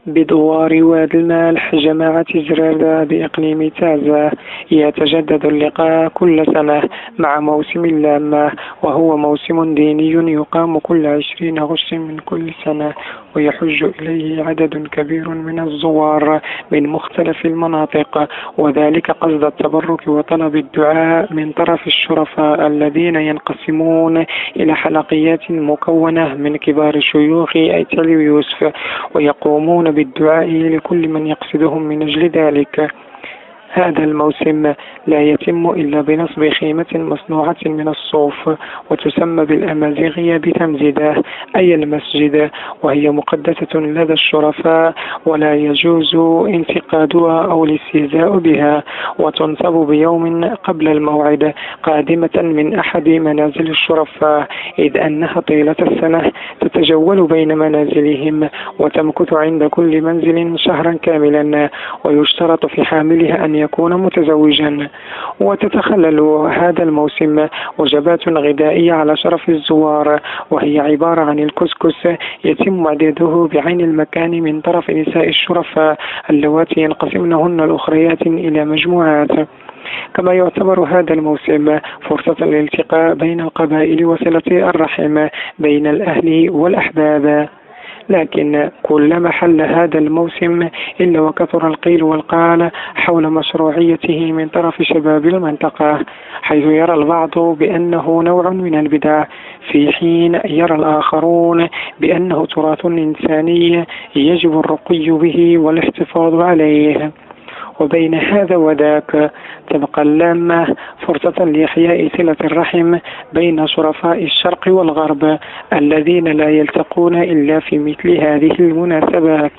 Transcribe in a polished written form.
بدوار وادي المالح جماعة جرادة بإقليم تازة. يتجدد اللقاء كل سنة مع موسم اللامة، وهو موسم ديني يقام كل 20 أغسطس من كل سنة، ويحج إليه عدد كبير من الزوار من مختلف المناطق، وذلك قصد التبرك وطلب الدعاء من طرف الشرفاء الذين ينقسمون إلى حلقيات مكونة من كبار شيوخ أيتل يوسف، ويقومون بالدعاء لكل من يقصدهم من أجل ذلك. هذا الموسم لا يتم إلا بنصب خيمة مصنوعة من الصوف، وتسمى بالأمازيغية بتمزيده أي المسجد، وهي مقدسة لدى الشرفاء ولا يجوز انتقادها أو الاستهزاء بها، وتنصب بيوم قبل الموعد قادمة من أحد منازل الشرفاء، إذ أنها طيلة السنة تتجول بين منازلهم وتمكث عند كل منزل شهرا كاملا، ويشترط في حاملها أن يكون متزوجا. وتتخلل هذا الموسم وجبات غذائية على شرف الزوار، وهي عبارة عن الكسكس، يتم إعداده بعين المكان من طرف نساء الشرفاء اللواتي ينقسمنهن الأخريات إلى مجموعات. كما يعتبر هذا الموسم فرصة للالتقاء بين القبائل وصلة الرحم بين الأهل والأحباب. لكن كلما حل هذا الموسم إلا وكثر القيل والقال حول مشروعيته من طرف شباب المنطقة، حيث يرى البعض بأنه نوع من البدع، في حين يرى الآخرون بأنه تراث إنساني يجب الرقي به والاحتفاظ عليه. وبين هذا وذاك تبقى اللامة فرصة لإحياء صلة الرحم بين شرفاء الشرق والغرب الذين لا يلتقون إلا في مثل هذه المناسبات.